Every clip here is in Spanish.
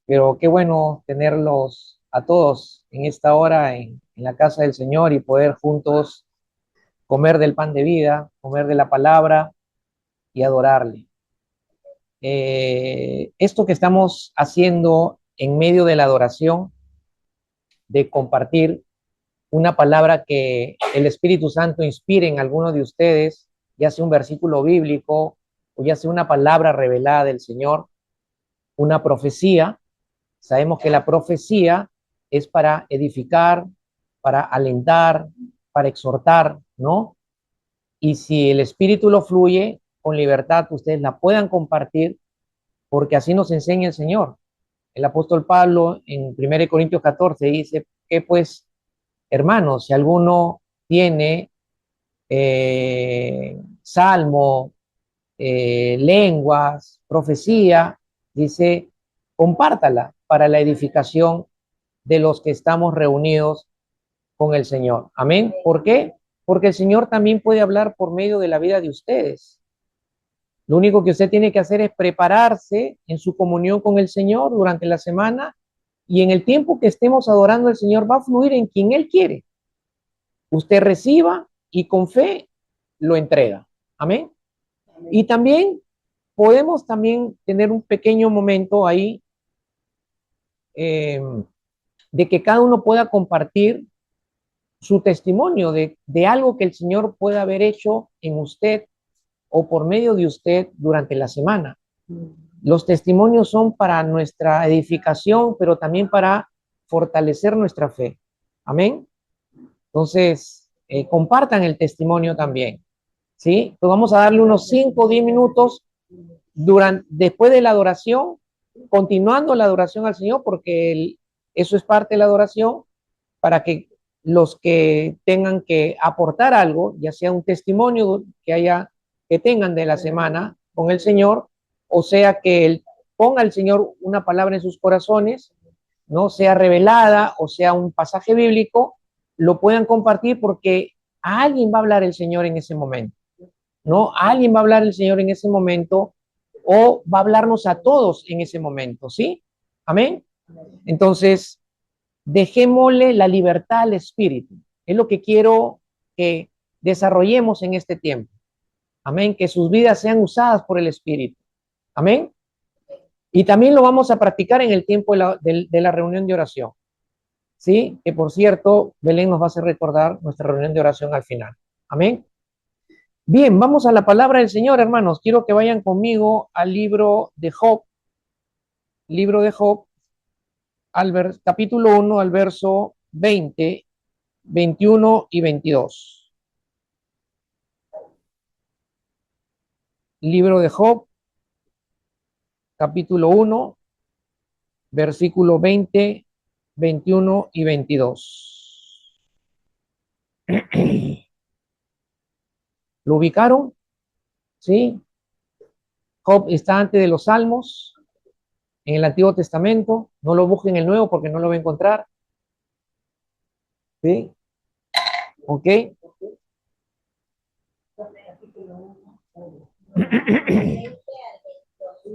Pero qué bueno tenerlos a todos en esta hora en la casa del Señor y poder juntos comer del pan de vida, comer de la palabra y adorarle. Esto que estamos haciendo en medio de la adoración, de compartir una palabra que el Espíritu Santo inspire en alguno de ustedes, ya sea un versículo bíblico o ya sea una palabra revelada del Señor, una profecía. Sabemos que la profecía es para edificar, para alentar, para exhortar, ¿no? Y si el Espíritu lo fluye con libertad, ustedes la puedan compartir, porque así nos enseña el Señor. El apóstol Pablo en 1 Corintios 14 dice que pues, hermanos, si alguno tiene salmo, lenguas, profecía, dice, compártala para la edificación de los que estamos reunidos con el Señor. Amén. ¿Por qué? Porque el Señor también puede hablar por medio de la vida de ustedes. Lo único que usted tiene que hacer es prepararse en su comunión con el Señor durante la semana, y en el tiempo que estemos adorando al Señor va a fluir en quien Él quiere. Usted reciba y con fe lo entrega. Amén. Y también podemos también tener un pequeño momento ahí, eh, de que cada uno pueda compartir su testimonio de algo que el Señor pueda haber hecho en usted o por medio de usted durante la semana. Los testimonios son para nuestra edificación, pero también para fortalecer nuestra fe. Amén. Entonces, compartan el testimonio también. ¿Sí? Entonces vamos a darle unos 5 o 10 minutos después de la adoración, continuando la adoración al Señor, porque eso es parte de la adoración, para que los que tengan que aportar algo, ya sea un testimonio que tengan de la semana con el Señor, o sea que ponga el Señor una palabra en sus corazones, no sea revelada o sea un pasaje bíblico, lo puedan compartir, porque a alguien va a hablar el Señor en ese momento, ¿no? A alguien va a hablar el Señor en ese momento, o va a hablarnos a todos en ese momento, ¿sí? Amén. Entonces, dejémosle la libertad al Espíritu. Es lo que quiero que desarrollemos en este tiempo. Amén. Que sus vidas sean usadas por el Espíritu. Amén. Y también lo vamos a practicar en el tiempo de la reunión de oración. ¿Sí? Que por cierto, Belén nos va a hacer recordar nuestra reunión de oración al final. Amén. Bien, vamos a la palabra del Señor, hermanos. Quiero que vayan conmigo al libro de Job, capítulo 1, al verso 20, 21 y 22. Libro de Job, capítulo 1, versículo 20, 21 y 22. ¿Lo ubicaron? ¿Sí? Job está antes de los Salmos, en el Antiguo Testamento. No lo busquen en el Nuevo porque no lo va a encontrar. ¿Sí? ¿Ok?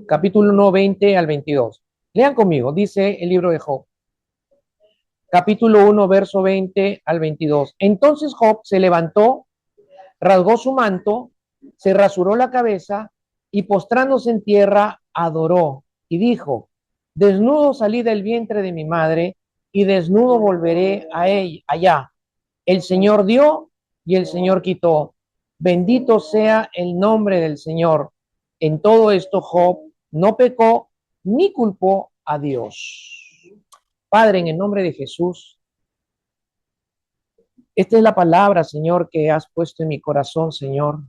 Capítulo 1, 20 al 22. Lean conmigo, dice el libro de Job. Capítulo 1, verso 20 al 22. Entonces Job se levantó, rasgó su manto, se rasuró la cabeza y postrándose en tierra adoró y dijo: desnudo salí del vientre de mi madre y desnudo volveré a ella, allá. El Señor dio y el Señor quitó. Bendito sea el nombre del Señor. En todo esto Job no pecó ni culpó a Dios. Padre, en el nombre de Jesús, esta es la palabra, Señor, que has puesto en mi corazón, Señor,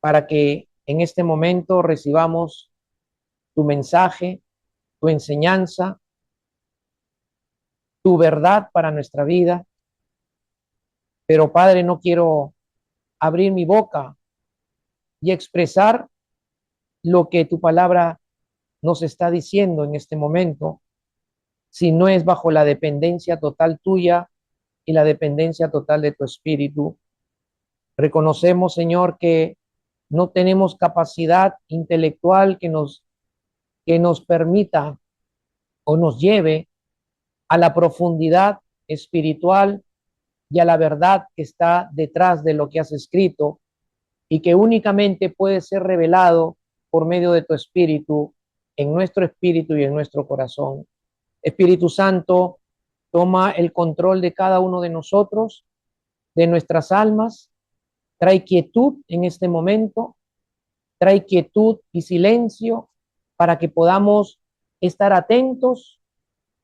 para que en este momento recibamos tu mensaje, tu enseñanza, tu verdad para nuestra vida. Pero Padre, no quiero abrir mi boca y expresar lo que tu palabra nos está diciendo en este momento, si no es bajo la dependencia total tuya y la dependencia total de tu espíritu. Reconocemos, Señor, que no tenemos capacidad intelectual que nos permita o nos lleve a la profundidad espiritual y a la verdad que está detrás de lo que has escrito y que únicamente puede ser revelado por medio de tu espíritu, en nuestro espíritu y en nuestro corazón. Espíritu Santo, toma el control de cada uno de nosotros, de nuestras almas, trae quietud en este momento, trae quietud y silencio para que podamos estar atentos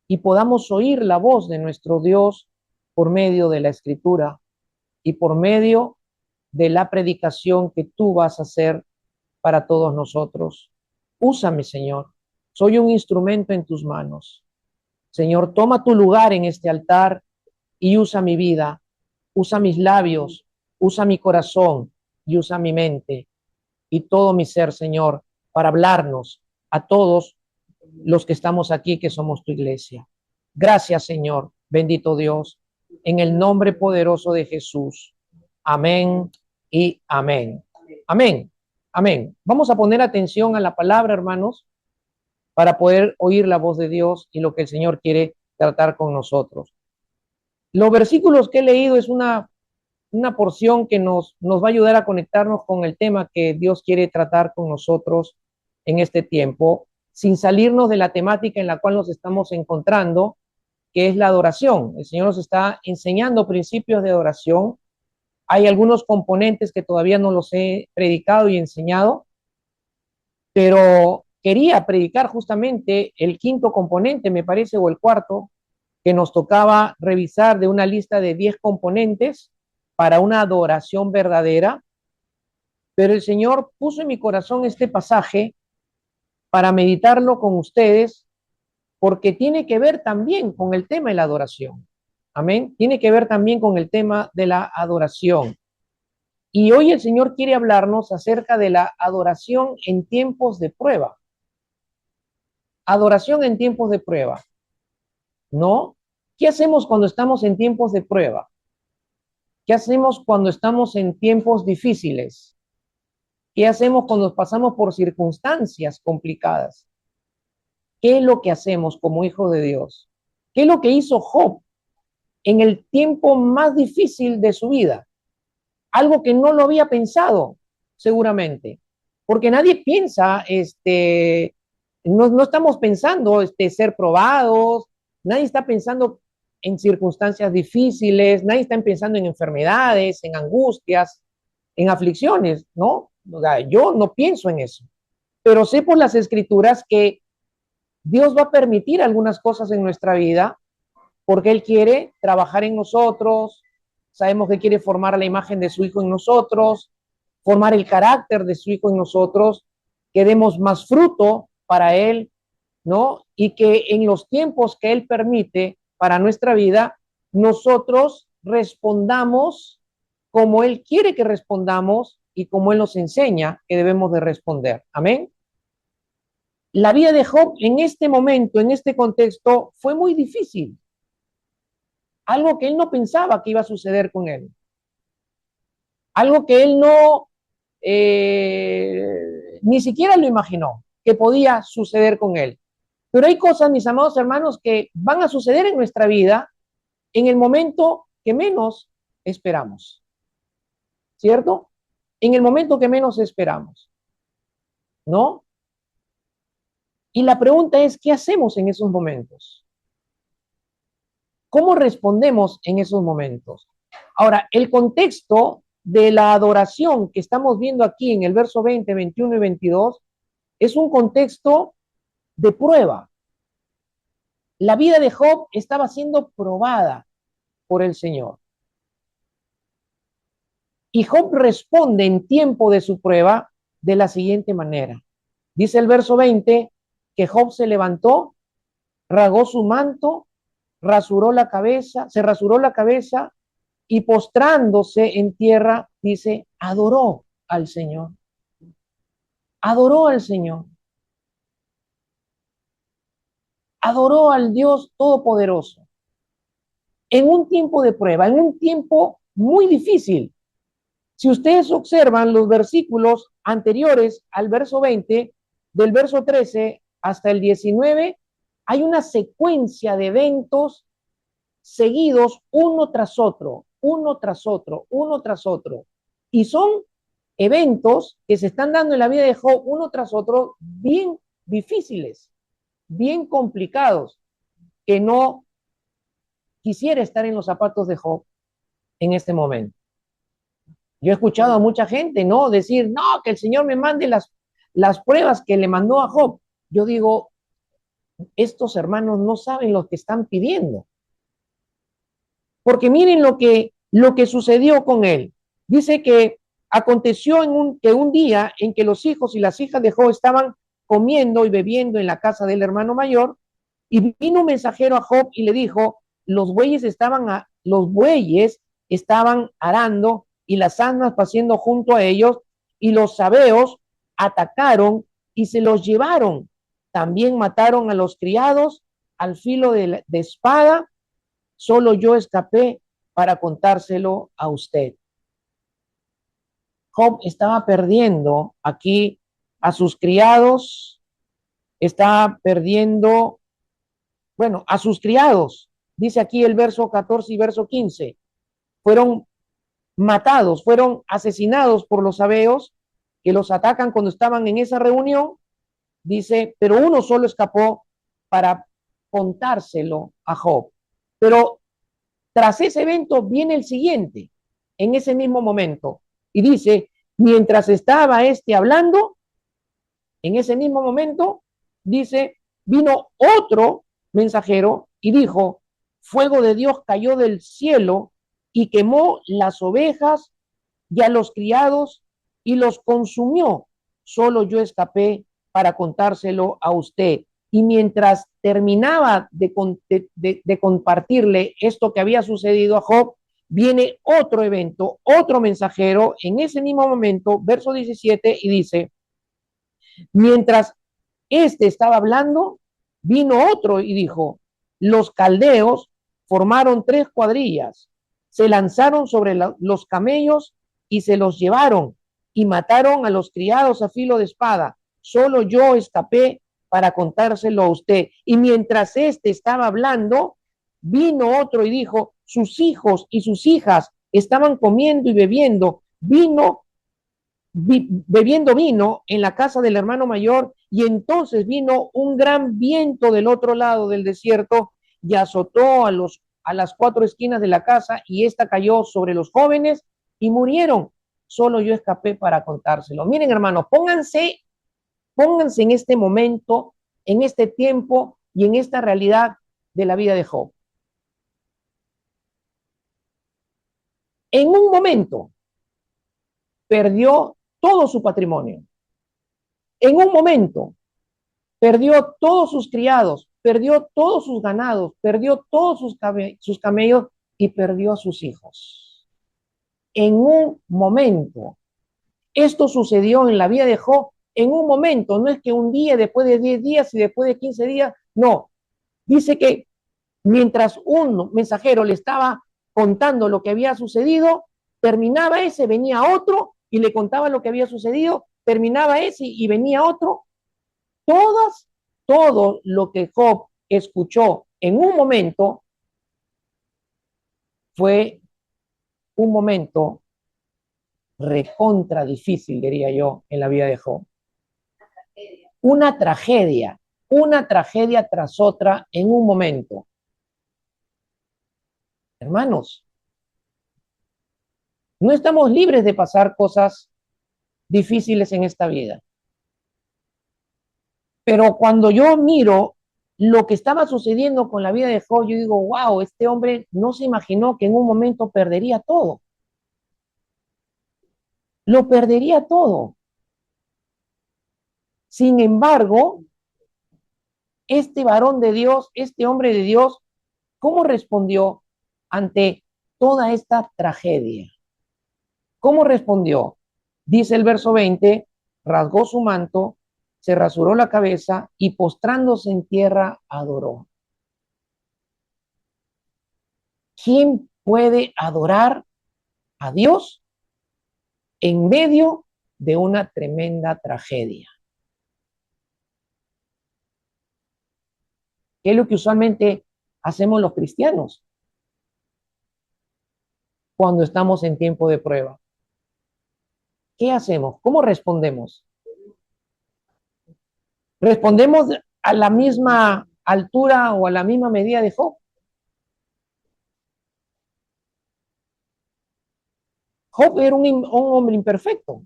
y podamos oír la voz de nuestro Dios por medio de la Escritura y por medio de la predicación que tú vas a hacer para todos nosotros. Úsame, Señor. Soy un instrumento en tus manos. Señor, toma tu lugar en este altar y usa mi vida, usa mis labios, usa mi corazón y usa mi mente y todo mi ser, Señor, para hablarnos a todos los que estamos aquí, que somos tu iglesia. Gracias, Señor, bendito Dios, en el nombre poderoso de Jesús. Amén y amén. Amén. Amén. Vamos a poner atención a la palabra, hermanos, para poder oír la voz de Dios y lo que el Señor quiere tratar con nosotros. Los versículos que he leído es una porción que nos va a ayudar a conectarnos con el tema que Dios quiere tratar con nosotros en este tiempo, sin salirnos de la temática en la cual nos estamos encontrando, que es la adoración. El Señor nos está enseñando principios de adoración. Hay algunos componentes que todavía no los he predicado y enseñado, pero quería predicar justamente el quinto componente, me parece, o el cuarto, que nos tocaba revisar de una lista de 10 componentes para una adoración verdadera. Pero el Señor puso en mi corazón este pasaje para meditarlo con ustedes, porque tiene que ver también con el tema de la adoración. Amén. Tiene que ver también con el tema de la adoración. Y hoy el Señor quiere hablarnos acerca de la adoración en tiempos de prueba. Adoración en tiempos de prueba. ¿No? ¿Qué hacemos cuando estamos en tiempos de prueba? ¿Qué hacemos cuando estamos en tiempos difíciles? ¿Qué hacemos cuando pasamos por circunstancias complicadas? ¿Qué es lo que hacemos como hijos de Dios? ¿Qué es lo que hizo Job en el tiempo más difícil de su vida? Algo que no lo había pensado, seguramente, porque nadie piensa, no estamos pensando ser probados, nadie está pensando en circunstancias difíciles, nadie está pensando en enfermedades, en angustias, en aflicciones, ¿no? O sea, yo no pienso en eso, pero sé por las escrituras que Dios va a permitir algunas cosas en nuestra vida porque Él quiere trabajar en nosotros. Sabemos que quiere formar la imagen de su Hijo en nosotros, formar el carácter de su Hijo en nosotros, que demos más fruto para Él, ¿no? Y que en los tiempos que Él permite para nuestra vida, nosotros respondamos como Él quiere que respondamos y como Él nos enseña que debemos de responder. Amén. La vida de Job en este momento, en este contexto, fue muy difícil. Algo que él no pensaba que iba a suceder con él. Algo que él no, ni siquiera lo imaginó que podía suceder con él. Pero hay cosas, mis amados hermanos, que van a suceder en nuestra vida en el momento que menos esperamos. ¿Cierto? En el momento que menos esperamos. ¿No? Y la pregunta es, ¿qué hacemos en esos momentos? ¿Cómo respondemos en esos momentos? Ahora, el contexto de la adoración que estamos viendo aquí en el verso 20, 21 y 22 es un contexto de prueba. La vida de Job estaba siendo probada por el Señor. Y Job responde en tiempo de su prueba de la siguiente manera. Dice el verso 20 que Job se levantó, rasgó su manto, se rasuró la cabeza y postrándose en tierra, dice, adoró al Señor. Adoró al Señor. Adoró al Dios Todopoderoso. En un tiempo de prueba, en un tiempo muy difícil. Si ustedes observan los versículos anteriores al verso 20, del verso 13 hasta el 19, hay una secuencia de eventos seguidos uno tras otro, uno tras otro, uno tras otro. Y son eventos que se están dando en la vida de Job uno tras otro bien difíciles, bien complicados, que no quisiera estar en los zapatos de Job en este momento. Yo he escuchado a mucha gente, ¿no? Decir, no, que el Señor me mande las pruebas que le mandó a Job. Yo digo, estos hermanos no saben lo que están pidiendo. Porque miren lo que sucedió con él. Dice que aconteció que un día en que los hijos y las hijas de Job estaban comiendo y bebiendo en la casa del hermano mayor, y vino un mensajero a Job y le dijo, los bueyes estaban arando y las asnas pasando junto a ellos, y los sabeos atacaron y se los llevaron. También mataron a los criados al filo de espada. Solo yo escapé para contárselo a usted. Job estaba perdiendo aquí a sus criados, estaba perdiendo, bueno, a sus criados. Dice aquí el verso 14 y verso 15. Fueron matados, fueron asesinados por los sabeos que los atacan cuando estaban en esa reunión. Dice, pero uno solo escapó para contárselo a Job. Pero tras ese evento viene el siguiente, en ese mismo momento. Y dice, mientras estaba hablando, en ese mismo momento, dice, vino otro mensajero y dijo, fuego de Dios cayó del cielo y quemó las ovejas y a los criados y los consumió. Solo yo escapé para contárselo a usted. Y mientras terminaba de compartirle esto que había sucedido a Job, viene otro evento, otro mensajero en ese mismo momento, verso 17, y dice, mientras estaba hablando, vino otro y dijo, los caldeos formaron 3 cuadrillas, se lanzaron sobre los camellos y se los llevaron y mataron a los criados a filo de espada. Solo yo escapé para contárselo a usted. Y mientras estaba hablando, vino otro y dijo, sus hijos y sus hijas estaban comiendo y bebiendo vino en la casa del hermano mayor, y entonces vino un gran viento del otro lado del desierto y azotó a las 4 esquinas de la casa, y esta cayó sobre los jóvenes y murieron. Solo yo escapé para contárselo. Miren, hermanos, pónganse en este momento, en este tiempo y en esta realidad de la vida de Job. En un momento perdió todo su patrimonio. En un momento perdió todos sus criados, perdió todos sus ganados, perdió todos sus camellos y perdió a sus hijos. En un momento. Esto sucedió en la vida de Job en un momento. No es que un día, después de 10 días y después de 15 días. No. Dice que mientras un mensajero le estaba contando lo que había sucedido, terminaba ese, venía otro y le contaba lo que había sucedido, terminaba ese y venía otro. Todo lo que Job escuchó en un momento fue un momento recontra difícil, diría yo, en la vida de Job. Una tragedia tras otra en un momento. Hermanos, no estamos libres de pasar cosas difíciles en esta vida. Pero cuando yo miro lo que estaba sucediendo con la vida de Job, yo digo, wow, este hombre no se imaginó que en un momento perdería todo. Lo perdería todo. Sin embargo, este varón de Dios, este hombre de Dios, ¿cómo respondió ante toda esta tragedia? ¿Cómo respondió? Dice el verso 20, rasgó su manto, se rasuró la cabeza y postrándose en tierra adoró. ¿Quién puede adorar a Dios en medio de una tremenda tragedia? ¿Qué es lo que usualmente hacemos los cristianos cuando estamos en tiempo de prueba? ¿Qué hacemos? ¿Cómo respondemos? ¿Respondemos a la misma altura o a la misma medida de Job? Job era un hombre imperfecto.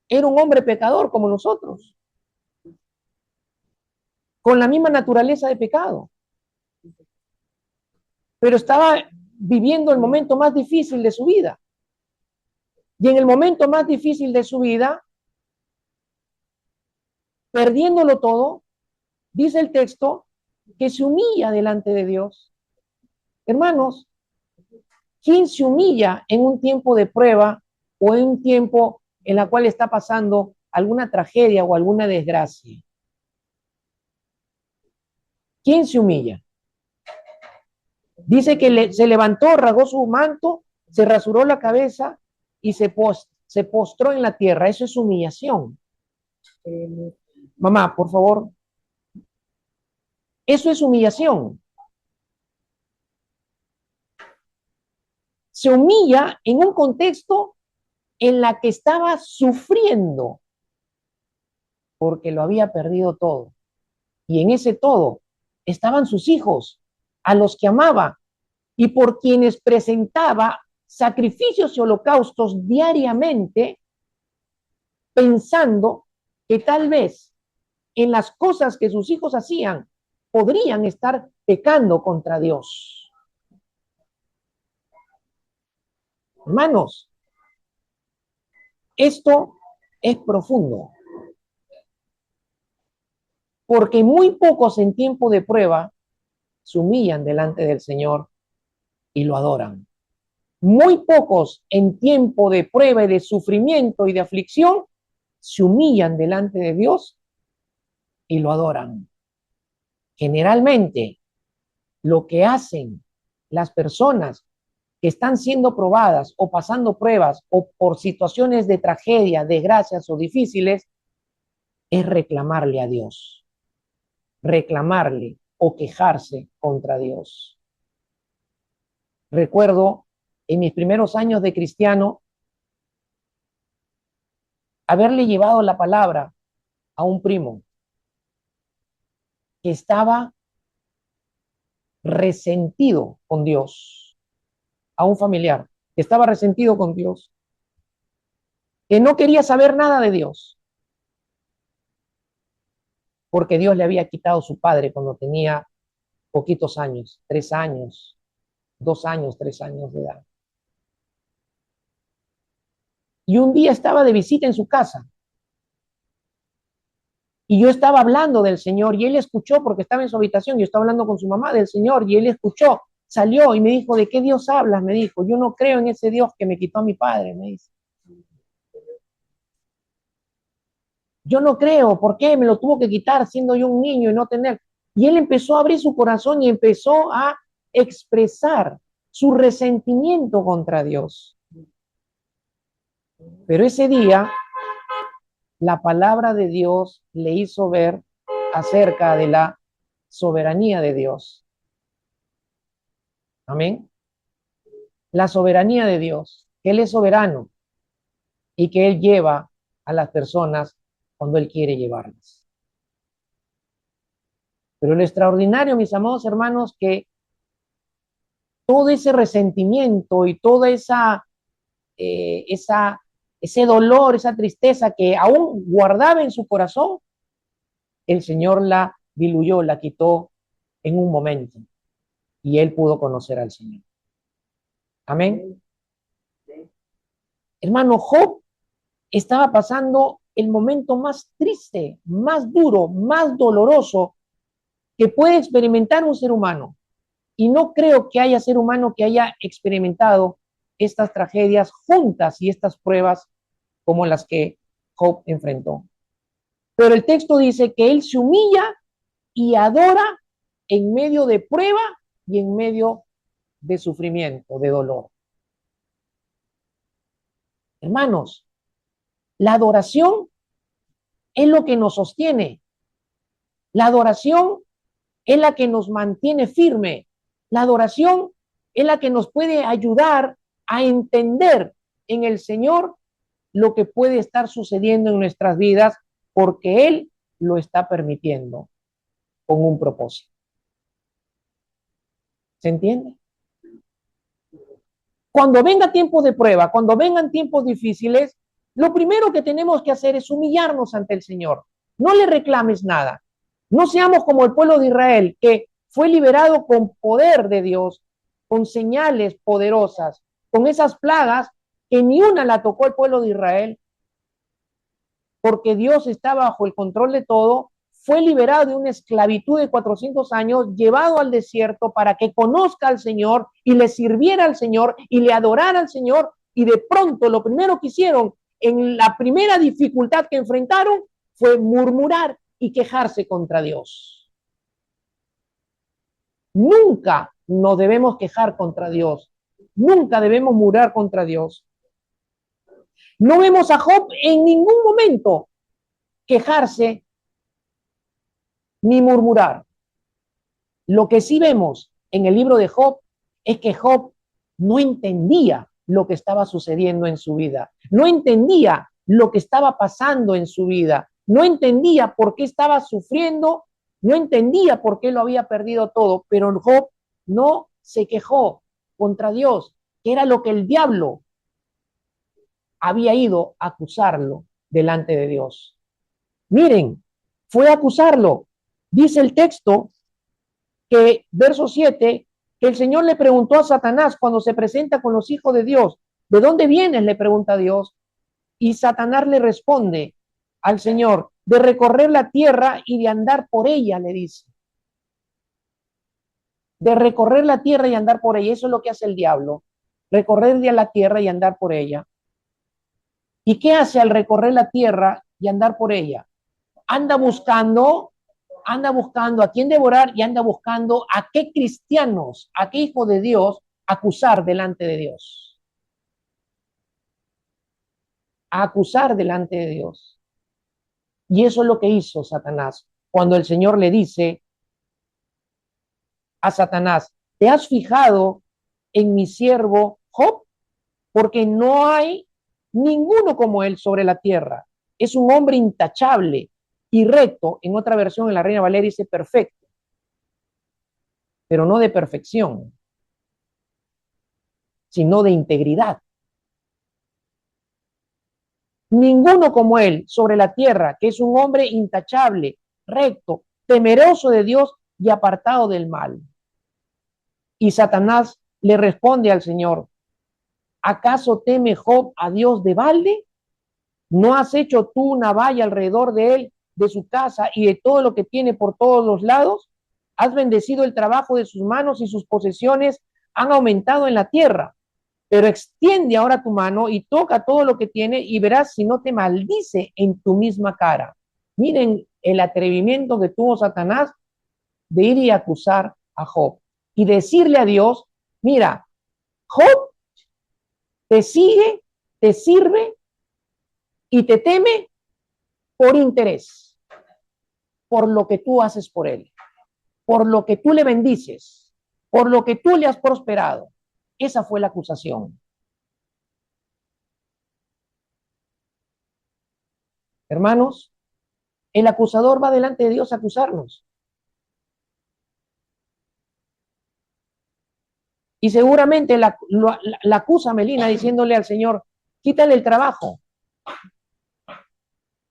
Era un hombre pecador como nosotros, con la misma naturaleza de pecado. Pero estaba viviendo el momento más difícil de su vida. Y en el momento más difícil de su vida, perdiéndolo todo, dice el texto que se humilla delante de Dios. Hermanos, ¿quién se humilla en un tiempo de prueba o en un tiempo en la cual está pasando alguna tragedia o alguna desgracia? ¿Quién se humilla? Dice que se levantó, rasgó su manto, se rasuró la cabeza y se postró en la tierra. Eso es humillación. Mamá, por favor. Eso es humillación. Se humilla en un contexto en la que estaba sufriendo porque lo había perdido todo. Y en ese todo estaban sus hijos, a los que amaba y por quienes presentaba sacrificios y holocaustos diariamente, pensando que tal vez en las cosas que sus hijos hacían podrían estar pecando contra Dios. Hermanos, esto es profundo, porque muy pocos en tiempo de prueba se humillan delante del Señor y lo adoran. Muy pocos en tiempo de prueba y de sufrimiento y de aflicción se humillan delante de Dios y lo adoran. Generalmente, lo que hacen las personas que están siendo probadas o pasando pruebas o por situaciones de tragedia, desgracias o difíciles, es reclamarle a Dios, reclamarle o quejarse contra Dios. Recuerdo en mis primeros años de cristiano haberle llevado la palabra a un primo que estaba resentido con Dios, a un familiar que estaba resentido con Dios, que no quería saber nada de Dios, porque Dios le había quitado su padre cuando tenía poquitos años, 3 años, 2 años, 3 años de edad. Y un día estaba de visita en su casa y yo estaba hablando del Señor y él escuchó porque estaba en su habitación, yo estaba hablando con su mamá del Señor y él escuchó, salió y me dijo, ¿de qué Dios hablas? Me dijo, yo no creo en ese Dios que me quitó a mi padre, me dice. Yo no creo, ¿por qué? Me lo tuvo que quitar siendo yo un niño y no tener. Y él empezó a abrir su corazón y empezó a expresar su resentimiento contra Dios. Pero ese día, la palabra de Dios le hizo ver acerca de la soberanía de Dios. Amén. La soberanía de Dios, que Él es soberano y que Él lleva a las personas cuando Él quiere llevarlas. Pero lo extraordinario, mis amados hermanos, que todo ese resentimiento y toda ese dolor, esa tristeza que aún guardaba en su corazón, el Señor la diluyó, la quitó en un momento y él pudo conocer al Señor. Amén. Hermano, Job estaba pasando el momento más triste, más duro, más doloroso que puede experimentar un ser humano. Y no creo que haya ser humano que haya experimentado estas tragedias juntas y estas pruebas como las que Job enfrentó. Pero el texto dice que él se humilla y adora en medio de prueba y en medio de sufrimiento, de dolor. Hermanos, la adoración es lo que nos sostiene. La adoración es la que nos mantiene firme. La adoración es la que nos puede ayudar a entender en el Señor lo que puede estar sucediendo en nuestras vidas porque Él lo está permitiendo con un propósito. ¿Se entiende? Cuando venga tiempos de prueba, cuando vengan tiempos difíciles, lo primero que tenemos que hacer es humillarnos ante el Señor. No le reclames nada. No seamos como el pueblo de Israel, que fue liberado con poder de Dios, con señales poderosas, con esas plagas que ni una la tocó el pueblo de Israel, porque Dios está bajo el control de todo, fue liberado de una esclavitud de 400 años, llevado al desierto para que conozca al Señor y le sirviera al Señor y le adorara al Señor. Y de pronto lo primero que hicieron en la primera dificultad que enfrentaron fue murmurar y quejarse contra Dios. Nunca nos debemos quejar contra Dios. Nunca debemos murmurar contra Dios. No vemos a Job en ningún momento quejarse ni murmurar. Lo que sí vemos en el libro de Job es que Job no entendía lo que estaba sucediendo en su vida, no entendía lo que estaba pasando en su vida, no entendía por qué estaba sufriendo, no entendía por qué lo había perdido todo, pero Job no se quejó contra Dios, que era lo que el diablo había ido a acusarlo delante de Dios. Miren, fue a acusarlo. Dice el texto que, verso 7, que el Señor le preguntó a Satanás cuando se presenta con los hijos de Dios, ¿de dónde vienes?, le pregunta a Dios, y Satanás le responde al Señor, de recorrer la tierra y de andar por ella, le dice. De recorrer la tierra y andar por ella, eso es lo que hace el diablo, recorrer la tierra y andar por ella. ¿Y qué hace al recorrer la tierra y andar por ella? Anda buscando a quién devorar y anda buscando a qué cristianos, a qué hijos de Dios acusar delante de Dios. A acusar delante de Dios. Y eso es lo que hizo Satanás. Cuando el Señor le dice a Satanás, ¿te has fijado en mi siervo Job? Porque no hay ninguno como él sobre la tierra. Es un hombre intachable y recto. En otra versión, en la Reina Valera dice perfecto, pero no de perfección, sino de integridad. Ninguno como él sobre la tierra, que es un hombre intachable, recto, temeroso de Dios y apartado del mal. Y Satanás le responde al Señor, ¿acaso teme Job a Dios de balde? ¿No has hecho tú una valla alrededor de él, de su casa y de todo lo que tiene por todos los lados? Has bendecido el trabajo de sus manos y sus posesiones han aumentado en la tierra. Pero extiende ahora tu mano y toca todo lo que tiene y verás si no te maldice en tu misma cara. Miren el atrevimiento que tuvo Satanás de ir y acusar a Job y decirle a Dios, mira, Job te sigue, te sirve y te teme por interés, por lo que tú haces por él, por lo que tú le bendices, por lo que tú le has prosperado. Esa fue la acusación. Hermanos, el acusador va delante de Dios a acusarnos. Y seguramente la acusa a Melina diciéndole al Señor, quítale el trabajo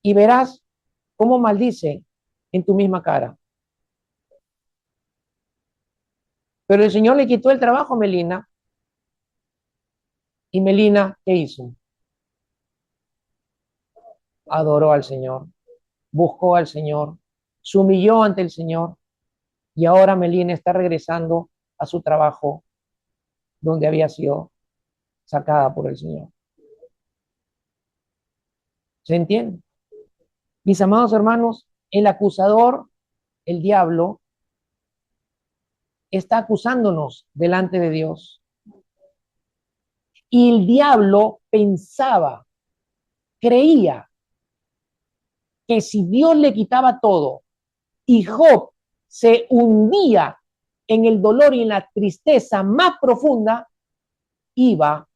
y verás cómo maldice en tu misma cara. Pero el Señor le quitó el trabajo a Melina. ¿Y Melina qué hizo? Adoró al Señor, buscó al Señor, se humilló ante el Señor. Y ahora Melina está regresando a su trabajo donde había sido sacada por el Señor. ¿Se entiende? Mis amados hermanos, el acusador, el diablo, está acusándonos delante de Dios. Y el diablo pensaba, creía que si Dios le quitaba todo y Job se hundía en el dolor y en la tristeza más profunda, iba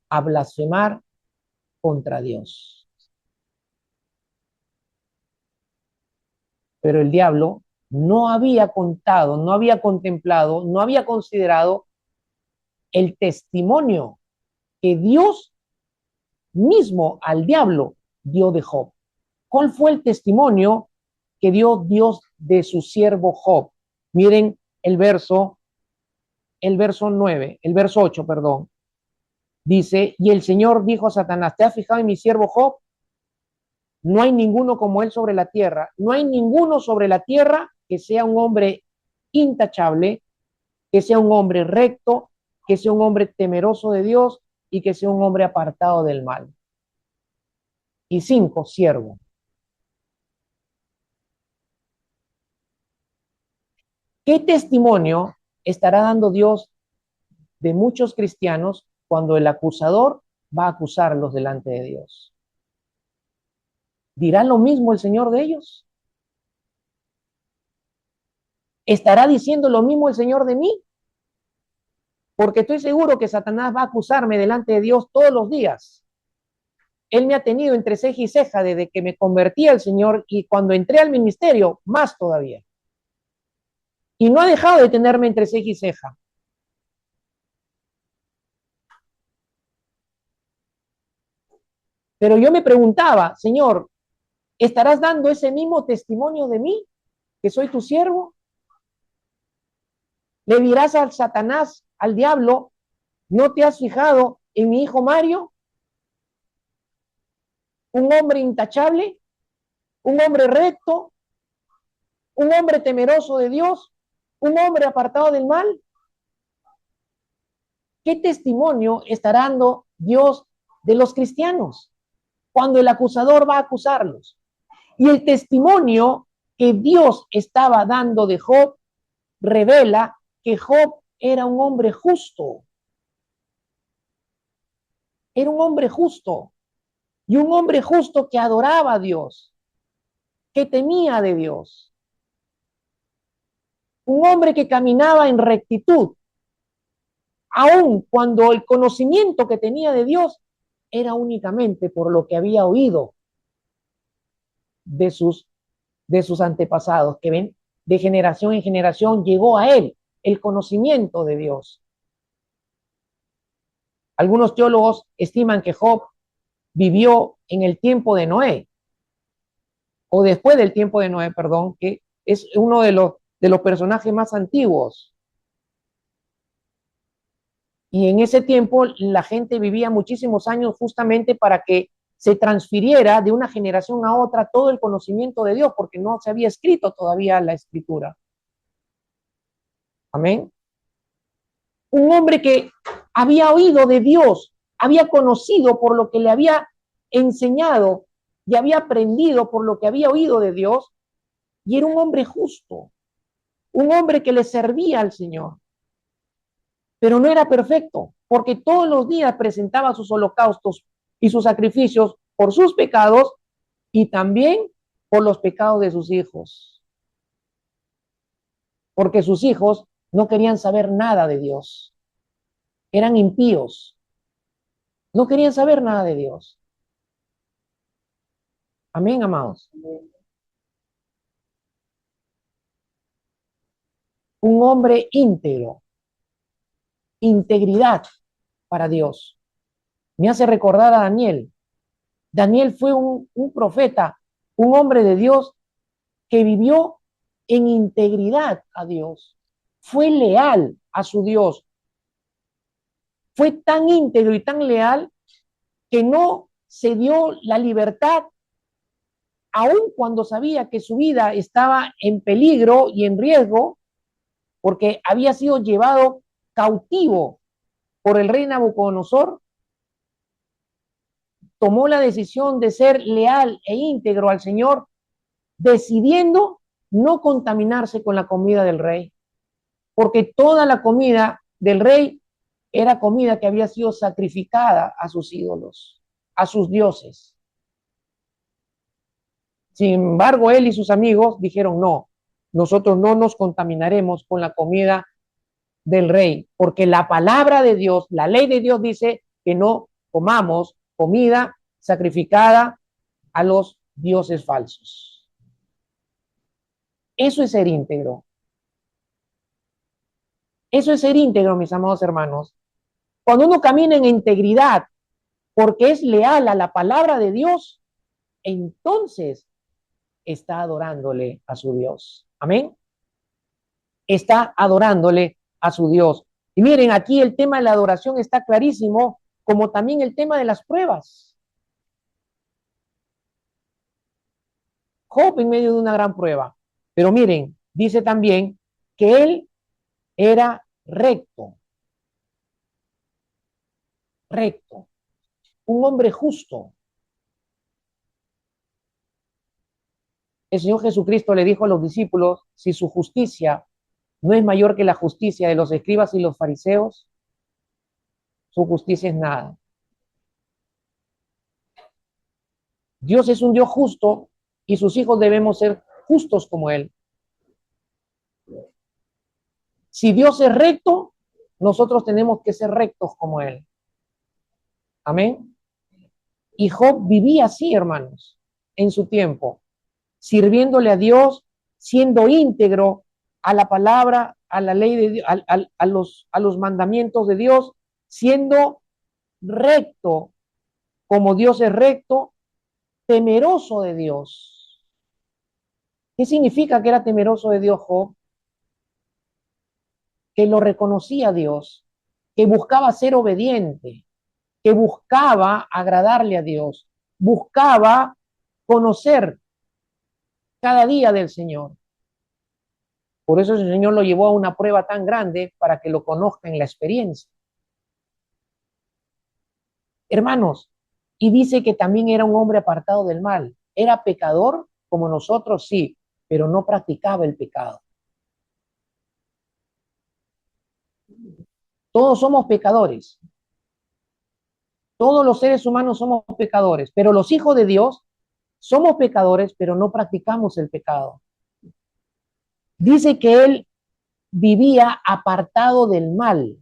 a blasfemar contra Dios. Pero el diablo no había contado, no había contemplado, no había considerado el testimonio que Dios mismo al diablo dio de Job. ¿Cuál fue el testimonio que dio Dios de su siervo Job? Miren el verso 9, el verso 8, perdón. Dice, y el Señor dijo a Satanás, ¿te has fijado en mi siervo Job? No hay ninguno como él sobre la tierra. No hay ninguno sobre la tierra que sea un hombre intachable, que sea un hombre recto, que sea un hombre temeroso de Dios y que sea un hombre apartado del mal. Y 5, siervo. ¿Qué testimonio estará dando Dios de muchos cristianos cuando el acusador va a acusarlos delante de Dios? ¿Dirá lo mismo el Señor de ellos? ¿Estará diciendo lo mismo el Señor de mí? Porque estoy seguro que Satanás va a acusarme delante de Dios todos los días. Él me ha tenido entre ceja y ceja desde que me convertí al Señor y cuando entré al ministerio, más todavía. Y no ha dejado de tenerme entre ceja y ceja. Pero yo me preguntaba, Señor, ¿estarás dando ese mismo testimonio de mí, que soy tu siervo? ¿Le dirás al Satanás, al diablo, no te has fijado en mi hijo Mario? Un hombre intachable, un hombre recto, un hombre temeroso de Dios, un hombre apartado del mal. ¿Qué testimonio estará dando Dios de los cristianos cuando el acusador va a acusarlos? Y el testimonio que Dios estaba dando de Job revela que Job era un hombre justo. Era un hombre justo. Y un hombre justo que adoraba a Dios, que temía de Dios. Un hombre que caminaba en rectitud, aun cuando el conocimiento que tenía de Dios era únicamente por lo que había oído de sus antepasados, que ven, de generación en generación llegó a él el conocimiento de Dios. Algunos teólogos estiman que Job vivió en el tiempo de Noé, o después del tiempo de Noé, perdón, que es uno de los personajes más antiguos. Y en ese tiempo la gente vivía muchísimos años justamente para que se transfiriera de una generación a otra todo el conocimiento de Dios, porque no se había escrito todavía la escritura. Amén. Un hombre que había oído de Dios, había conocido por lo que le había enseñado y había aprendido por lo que había oído de Dios, y era un hombre justo, un hombre que le servía al Señor, pero no era perfecto, porque todos los días presentaba sus holocaustos y sus sacrificios por sus pecados y también por los pecados de sus hijos, porque sus hijos no querían saber nada de Dios, eran impíos, no querían saber nada de Dios. Amén, amados. Un hombre íntegro, integridad para Dios. Me hace recordar a Daniel. Daniel fue un profeta, un hombre de Dios que vivió en integridad a Dios. Fue leal a su Dios. Fue tan íntegro y tan leal que no se dio la libertad, aun cuando sabía que su vida estaba en peligro y en riesgo, porque había sido llevado cautivo por el rey Nabucodonosor. Tomó la decisión de ser leal e íntegro al Señor, decidiendo no contaminarse con la comida del rey, porque toda la comida del rey era comida que había sido sacrificada a sus ídolos, a sus dioses. Sin embargo, él y sus amigos dijeron, no, nosotros no nos contaminaremos con la comida del rey, porque la palabra de Dios, la ley de Dios dice que no comamos comida sacrificada a los dioses falsos. Eso es ser íntegro. Eso es ser íntegro, mis amados hermanos. Cuando uno camina en integridad, porque es leal a la palabra de Dios, entonces está adorándole a su Dios. Amén. Está adorándole a su Dios. Y miren, aquí el tema de la adoración está clarísimo, como también el tema de las pruebas. Job en medio de una gran prueba. Pero miren, dice también que él era recto, recto, un hombre justo. El Señor Jesucristo le dijo a los discípulos, si su justicia no es mayor que la justicia de los escribas y los fariseos, su justicia es nada. Dios es un Dios justo y sus hijos debemos ser justos como Él. Si Dios es recto, nosotros tenemos que ser rectos como Él. Amén. Y Job vivía así, hermanos, en su tiempo, sirviéndole a Dios, siendo íntegro a la palabra, a la ley de Dios, a los mandamientos de Dios, siendo recto como Dios es recto, temeroso de Dios. ¿Qué significa que era temeroso de Dios, Job? Que lo reconocía a Dios, que buscaba ser obediente, que buscaba agradarle a Dios, buscaba conocer cada día del Señor. Por eso el Señor lo llevó a una prueba tan grande para que lo conozca en la experiencia. Hermanos, y dice que también era un hombre apartado del mal. Era pecador como nosotros, sí, pero no practicaba el pecado. Todos somos pecadores. Todos los seres humanos somos pecadores, pero los hijos de Dios somos pecadores, pero no practicamos el pecado. Dice que él vivía apartado del mal,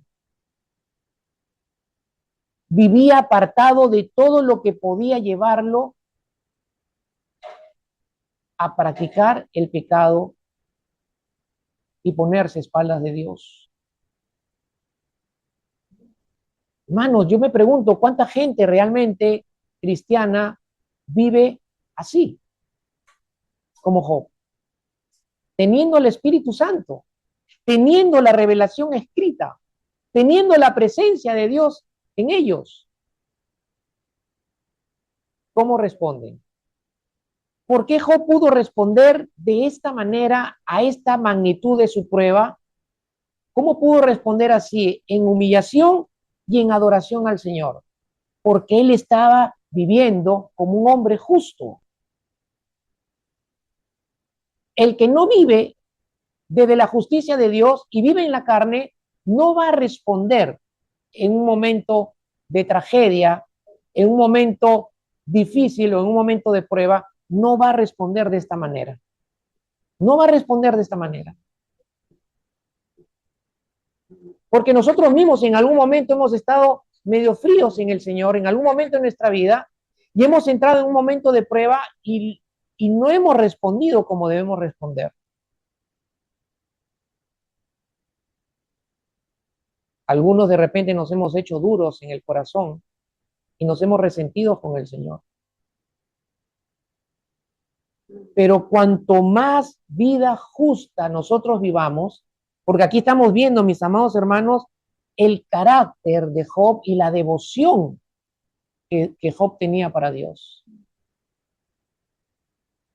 vivía apartado de todo lo que podía llevarlo a practicar el pecado y ponerse a espaldas de Dios. Hermanos, yo me pregunto cuánta gente realmente cristiana vive así, como Job, teniendo el Espíritu Santo, teniendo la revelación escrita, teniendo la presencia de Dios en ellos. ¿Cómo responden? ¿Por qué Job pudo responder de esta manera a esta magnitud de su prueba? ¿Cómo pudo responder así en humillación y en adoración al Señor? Porque él estaba viviendo como un hombre justo. El que no vive desde la justicia de Dios y vive en la carne, no va a responder en un momento de tragedia, en un momento difícil o en un momento de prueba, no va a responder de esta manera. No va a responder de esta manera. Porque nosotros mismos en algún momento hemos estado medio fríos en el Señor, en algún momento en nuestra vida, y hemos entrado en un momento de prueba y no hemos respondido como debemos responder. Algunos de repente nos hemos hecho duros en el corazón y nos hemos resentido con el Señor. Pero cuanto más vida justa nosotros vivamos, porque aquí estamos viendo, mis amados hermanos, el carácter de Job y la devoción que Job tenía para Dios.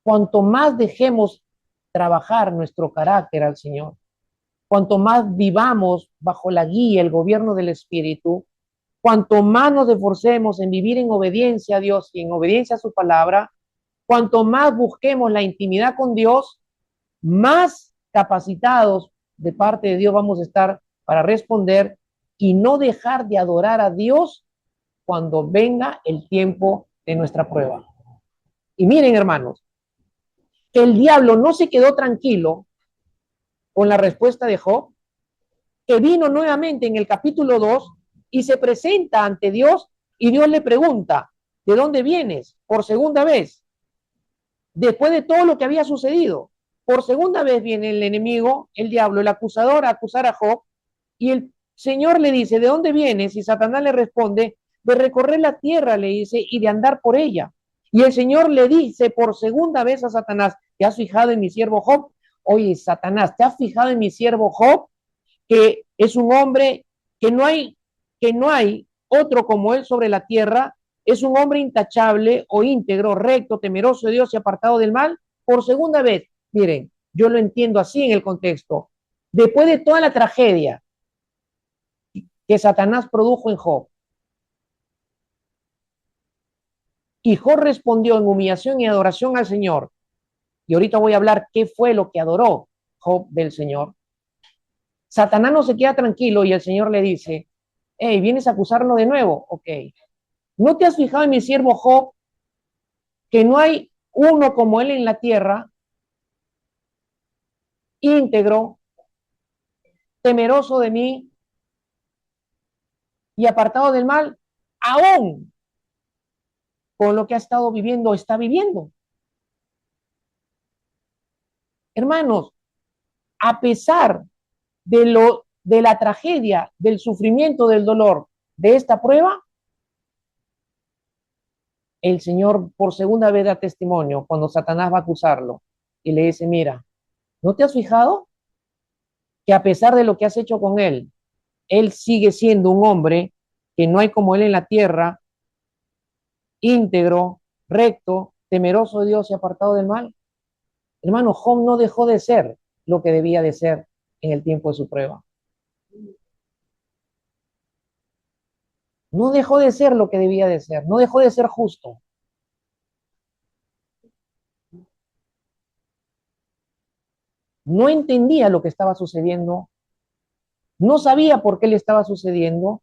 Cuanto más dejemos trabajar nuestro carácter al Señor, cuanto más vivamos bajo la guía, el gobierno del Espíritu, cuanto más nos esforcemos en vivir en obediencia a Dios y en obediencia a su palabra, cuanto más busquemos la intimidad con Dios, más capacitados de parte de Dios vamos a estar para responder y no dejar de adorar a Dios cuando venga el tiempo de nuestra prueba. Y miren, hermanos, que el diablo no se quedó tranquilo con la respuesta de Job, que vino nuevamente en el capítulo 2 y se presenta ante Dios y Dios le pregunta, ¿de dónde vienes? Por segunda vez, después de todo lo que había sucedido. Por segunda vez viene el enemigo, el diablo, el acusador a acusar a Job y el Señor le dice, ¿de dónde vienes? Y Satanás le responde, de recorrer la tierra, le dice, y de andar por ella. Y el Señor le dice por segunda vez a Satanás, ¿te has fijado en mi siervo Job? Oye, Satanás, ¿te has fijado en mi siervo Job? Que es un hombre que no hay otro como él sobre la tierra, es un hombre intachable o íntegro, recto, temeroso de Dios y apartado del mal. Por segunda vez, miren, yo lo entiendo así en el contexto. Después de toda la tragedia que Satanás produjo en Job, y Job respondió en humillación y adoración al Señor, y ahorita voy a hablar qué fue lo que adoró Job del Señor. Satanás no se queda tranquilo y el Señor le dice, hey, ¿vienes a acusarlo de nuevo? Ok. ¿No te has fijado en mi siervo Job, que no hay uno como él en la tierra, íntegro, temeroso de mí y apartado del mal, aún con lo que ha estado viviendo, está viviendo? Hermanos, a pesar de la tragedia, del sufrimiento, del dolor de esta prueba, el Señor por segunda vez da testimonio cuando Satanás va a acusarlo y le dice, mira, ¿no te has fijado que a pesar de lo que has hecho con él sigue siendo un hombre que no hay como él en la tierra, íntegro, recto, temeroso de Dios y apartado del mal? Hermano, Job no dejó de ser lo que debía de ser en el tiempo de su prueba. No dejó de ser lo que debía de ser, no dejó de ser justo. No entendía lo que estaba sucediendo, no sabía por qué le estaba sucediendo,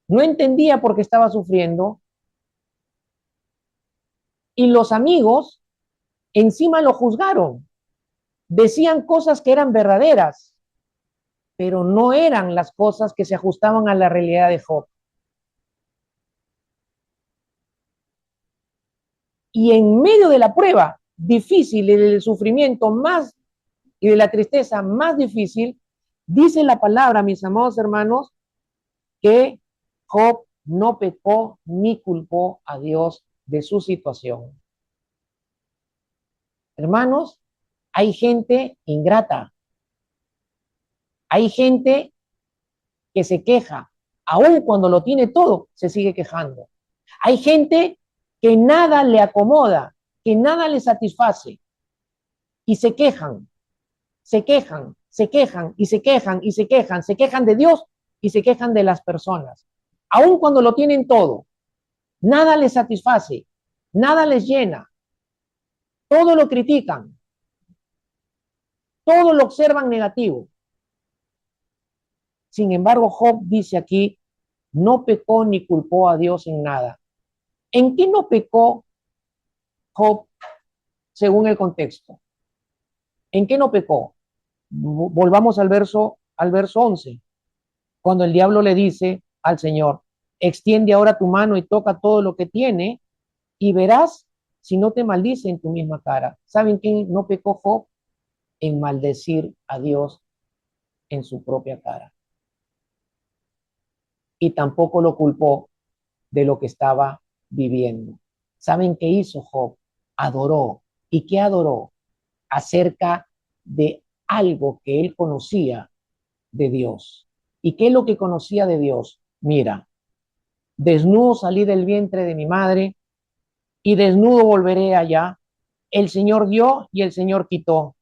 no entendía por qué estaba sufriendo, y los amigos encima lo juzgaron, decían cosas que eran verdaderas, pero no eran las cosas que se ajustaban a la realidad de Job. Y en medio de la prueba difícil y del sufrimiento más y de la tristeza más difícil, dice la palabra, mis amados hermanos, que Job no pecó ni culpó a Dios de su situación. Hermanos, hay gente ingrata, hay gente que se queja, aun cuando lo tiene todo, se sigue quejando. Hay gente que nada le acomoda, que nada le satisface y se quejan, se quejan, se quejan y se quejan y se quejan de Dios y se quejan de las personas. Aun cuando lo tienen todo, nada les satisface, nada les llena, todo lo critican, todo lo observan negativo. Sin embargo, Job dice aquí, no pecó ni culpó a Dios en nada. ¿En qué no pecó Job según el contexto? ¿En qué no pecó? Volvamos al verso 11, cuando el diablo le dice al Señor, extiende ahora tu mano y toca todo lo que tiene y verás si no te maldice en tu misma cara. ¿Saben quién no pecó Job? En maldecir a Dios en su propia cara. Y tampoco lo culpó de lo que estaba viviendo. ¿Saben qué hizo Job? Adoró. ¿Y qué adoró? Acerca de algo que él conocía de Dios. ¿Y qué es lo que conocía de Dios? Mira, desnudo salí del vientre de mi madre y desnudo volveré allá. El Señor dio y el Señor quitó.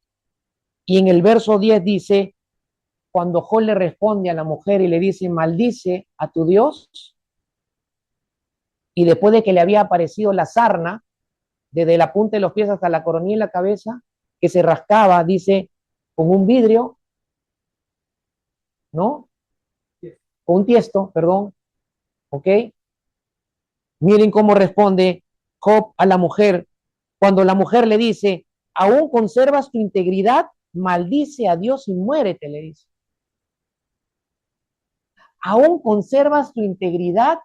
Y en el verso 10 dice, cuando Job le responde a la mujer y le dice, maldice a tu Dios, y después de que le había aparecido la sarna, desde la punta de los pies hasta la coronilla de la cabeza, que se rascaba, dice, con un vidrio, ¿no? Con un tiesto, perdón, ¿ok? Miren cómo responde Job a la mujer Cuando la mujer le dice, ¿aún conservas tu integridad? Maldice a Dios y muérete, le dice. ¿Aún conservas tu integridad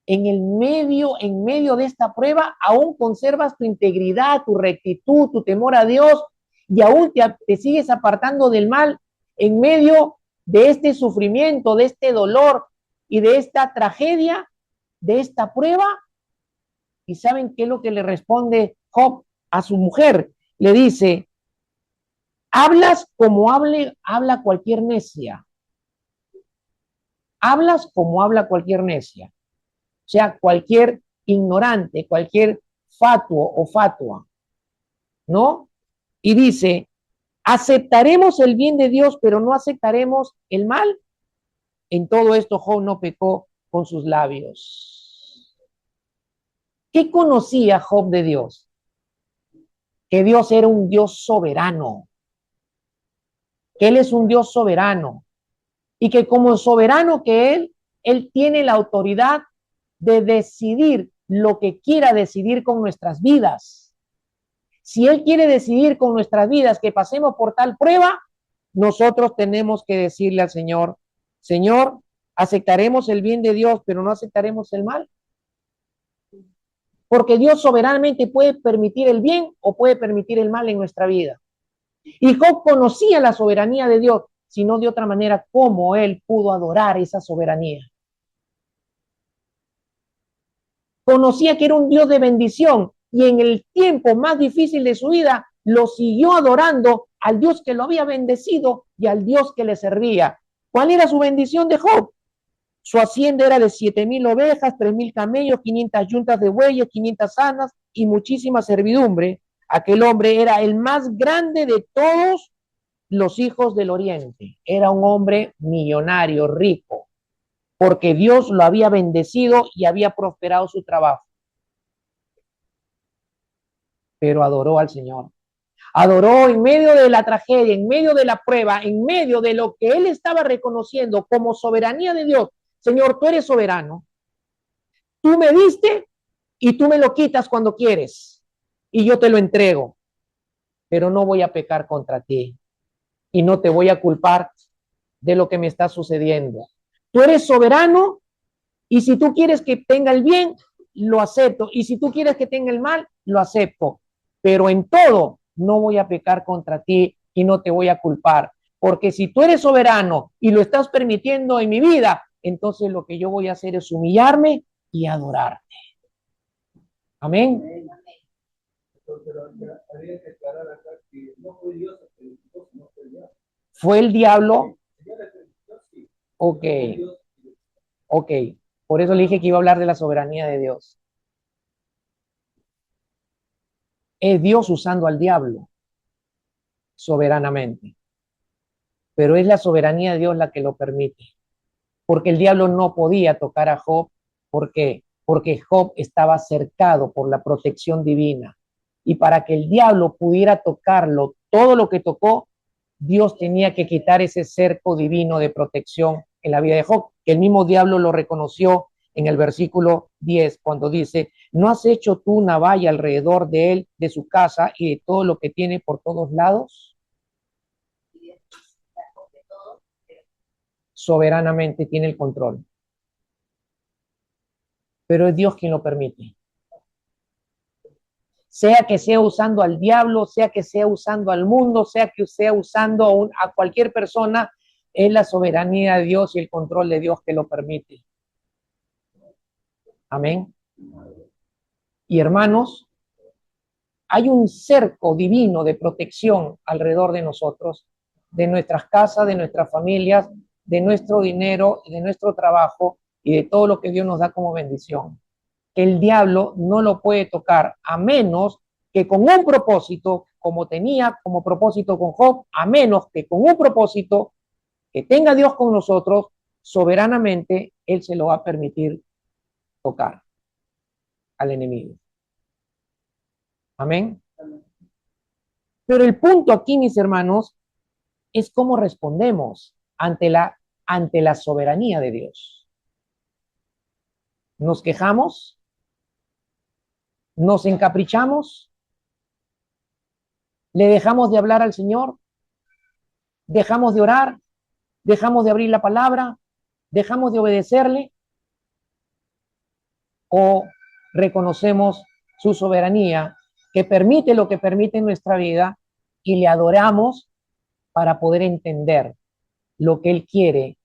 en medio de esta prueba? ¿Aún conservas tu integridad, tu rectitud, tu temor a Dios y aún te sigues apartando del mal en medio de este sufrimiento, de este dolor y de esta tragedia, de esta prueba? ¿Y saben qué es lo que le responde Job a su mujer? Le dice, hablas como habla cualquier necia. Hablas como habla cualquier necia. O sea, cualquier ignorante, cualquier fatuo o fatua, ¿no? Y dice, aceptaremos el bien de Dios, pero no aceptaremos el mal. En todo esto Job no pecó con sus labios. ¿Qué conocía Job de Dios? Que Dios era un Dios soberano, que Él es un Dios soberano y que como soberano que Él tiene la autoridad de decidir lo que quiera decidir con nuestras vidas. Si Él quiere decidir con nuestras vidas que pasemos por tal prueba, nosotros tenemos que decirle al Señor, Señor, aceptaremos el bien de Dios, pero no aceptaremos el mal. Porque Dios soberanamente puede permitir el bien o puede permitir el mal en nuestra vida. Y Job conocía la soberanía de Dios, sino de otra manera, cómo él pudo adorar esa soberanía. Conocía que era un Dios de bendición y en el tiempo más difícil de su vida lo siguió adorando al Dios que lo había bendecido y al Dios que le servía. ¿Cuál era su bendición de Job? Su hacienda era de 7,000 ovejas, 3,000 camellos, 500 yuntas de bueyes, 500 asnas y muchísima servidumbre. Aquel hombre era el más grande de todos los hijos del oriente. Era un hombre millonario, rico, porque Dios lo había bendecido y había prosperado su trabajo. Pero adoró al Señor. Adoró en medio de la tragedia, en medio de la prueba, en medio de lo que él estaba reconociendo como soberanía de Dios. Señor, tú eres soberano. Tú me diste y tú me lo quitas cuando quieres. Y yo te lo entrego. Pero no voy a pecar contra ti. Y no te voy a culpar de lo que me está sucediendo. Tú eres soberano y si tú quieres que tenga el bien, lo acepto. Y si tú quieres que tenga el mal, lo acepto. Pero en todo no voy a pecar contra ti y no te voy a culpar. Porque si tú eres soberano y lo estás permitiendo en mi vida, entonces lo que yo voy a hacer es humillarme y adorarte. Amén. ¿Fue el diablo? Ok, ok. Por eso le dije que iba a hablar de la soberanía de Dios. Es Dios usando al diablo soberanamente. Pero es la soberanía de Dios la que lo permite. Porque el diablo no podía tocar a Job. ¿Por qué? Porque Job estaba cercado por la protección divina. Y para que el diablo pudiera tocarlo, todo lo que tocó, Dios tenía que quitar ese cerco divino de protección en la vida de Job, que el mismo diablo lo reconoció en el versículo 10, cuando dice, ¿no has hecho tú una valla alrededor de él, de su casa y de todo lo que tiene por todos lados? Soberanamente tiene el control. Pero es Dios quien lo permite. Sea que sea usando al diablo, sea que sea usando al mundo, sea que sea usando a cualquier persona, es la soberanía de Dios y el control de Dios que lo permite. Amén. Y hermanos, hay un cerco divino de protección alrededor de nosotros, de nuestras casas, de nuestras familias, de nuestro dinero, de nuestro trabajo y de todo lo que Dios nos da como bendición. Que el diablo no lo puede tocar a menos que con un propósito, como tenía como propósito con Job, a menos que con un propósito que tenga Dios con nosotros, soberanamente Él se lo va a permitir tocar al enemigo. Amén. Pero el punto aquí, mis hermanos, es cómo respondemos ante la soberanía de Dios. ¿Nos quejamos? ¿Nos encaprichamos? ¿Le dejamos de hablar al Señor? ¿Dejamos de orar? ¿Dejamos de abrir la palabra? ¿Dejamos de obedecerle? ¿O reconocemos su soberanía que permite lo que permite en nuestra vida y le adoramos para poder entender lo que Él quiere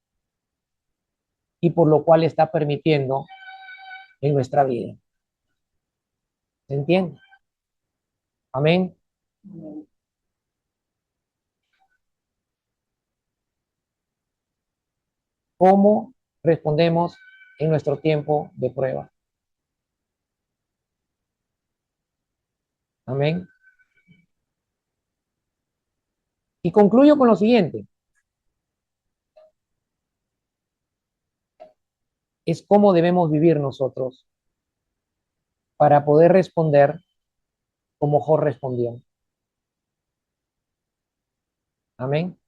y por lo cual está permitiendo en nuestra vida? ¿Se entiende? Amén. ¿Cómo respondemos en nuestro tiempo de prueba? Amén. Y concluyo con lo siguiente. Es cómo debemos vivir nosotros para poder responder como Job respondió. Amén.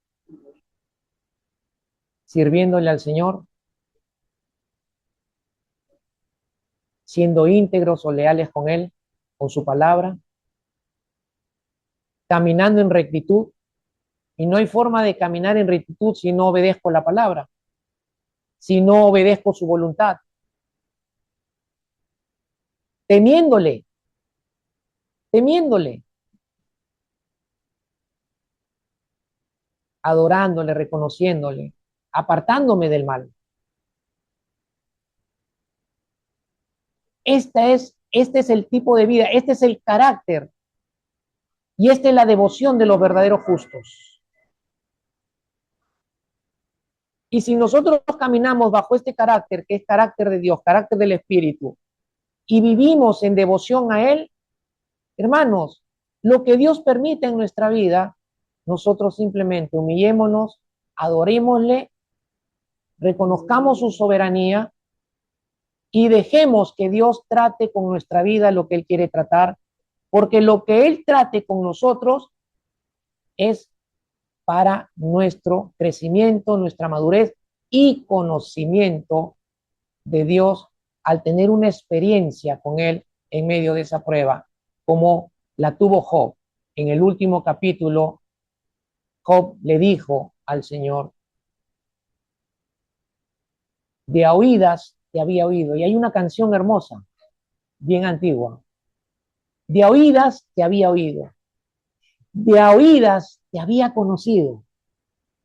Sirviéndole al Señor, siendo íntegros o leales con Él, con su palabra, caminando en rectitud. Y no hay forma de caminar en rectitud si no obedezco la palabra, si no obedezco su voluntad. Temiéndole, temiéndole, adorándole, reconociéndole, apartándome del mal. Este es el tipo de vida, este es el carácter y esta es la devoción de los verdaderos justos. Y si nosotros caminamos bajo este carácter, que es carácter de Dios, carácter del Espíritu, y vivimos en devoción a Él, hermanos, lo que Dios permite en nuestra vida, nosotros simplemente humillémonos, adorémosle, reconozcamos su soberanía y dejemos que Dios trate con nuestra vida lo que Él quiere tratar, porque lo que Él trate con nosotros es para nuestro crecimiento, nuestra madurez y conocimiento de Dios al tener una experiencia con Él en medio de esa prueba, como la tuvo Job. En el último capítulo, Job le dijo al Señor, de a oídas te había oído. Y hay una canción hermosa, bien antigua. De a oídas te había oído. De a oídas te había conocido.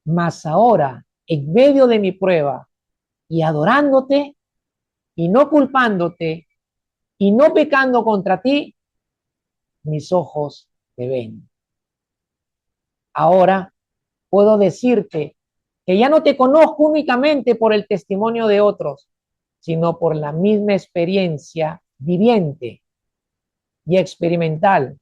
Mas ahora, en medio de mi prueba y adorándote y no culpándote y no pecando contra ti, mis ojos te ven. Ahora puedo decirte que ya no te conozco únicamente por el testimonio de otros, sino por la misma experiencia viviente y experimental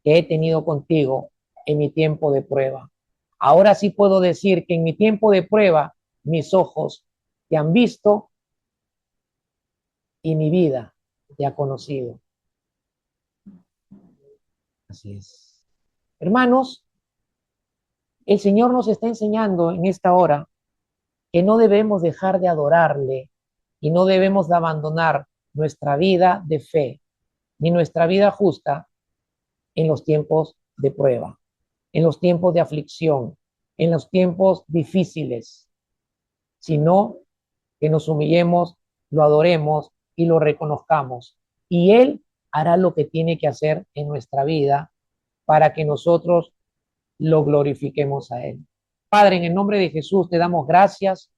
que he tenido contigo en mi tiempo de prueba. Ahora sí puedo decir que en mi tiempo de prueba, mis ojos te han visto y mi vida te ha conocido. Así es. Hermanos, el Señor nos está enseñando en esta hora que no debemos dejar de adorarle y no debemos de abandonar nuestra vida de fe ni nuestra vida justa en los tiempos de prueba, en los tiempos de aflicción, en los tiempos difíciles, sino que nos humillemos, lo adoremos y lo reconozcamos. Y Él hará lo que tiene que hacer en nuestra vida para que nosotros lo glorifiquemos a Él. Padre, en el nombre de Jesús te damos gracias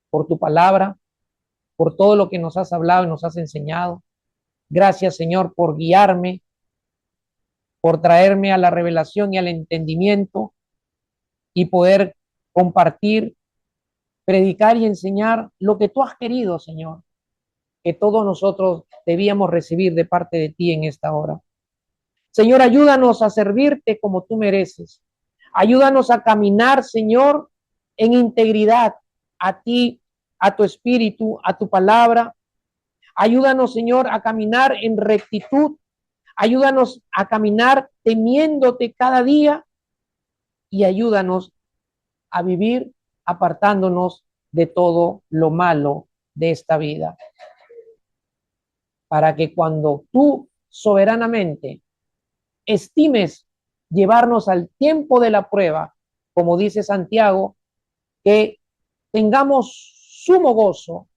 por tu palabra, por todo lo que nos has hablado y nos has enseñado. Gracias, Señor, por guiarme, por traerme a la revelación y al entendimiento y poder compartir, predicar y enseñar lo que tú has querido, Señor, que todos nosotros debíamos recibir de parte de ti en esta hora. Señor, ayúdanos a servirte como tú mereces. Ayúdanos a caminar, Señor, en integridad a ti, a tu espíritu, a tu palabra. Ayúdanos, Señor, a caminar en rectitud. Ayúdanos a caminar temiéndote cada día y ayúdanos a vivir apartándonos de todo lo malo de esta vida. Para que cuando tú soberanamente estimes llevarnos al tiempo de la prueba, como dice Santiago, que tengamos sumo gozo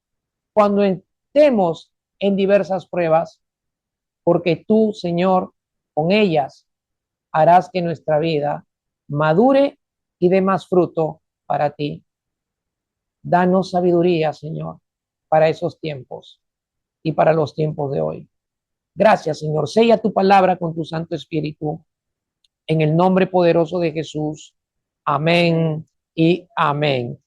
cuando estemos en diversas pruebas, porque tú, Señor, con ellas harás que nuestra vida madure y dé más fruto para ti. Danos sabiduría, Señor, para esos tiempos y para los tiempos de hoy. Gracias, Señor. Sella tu palabra con tu Santo Espíritu. En el nombre poderoso de Jesús. Amén y amén.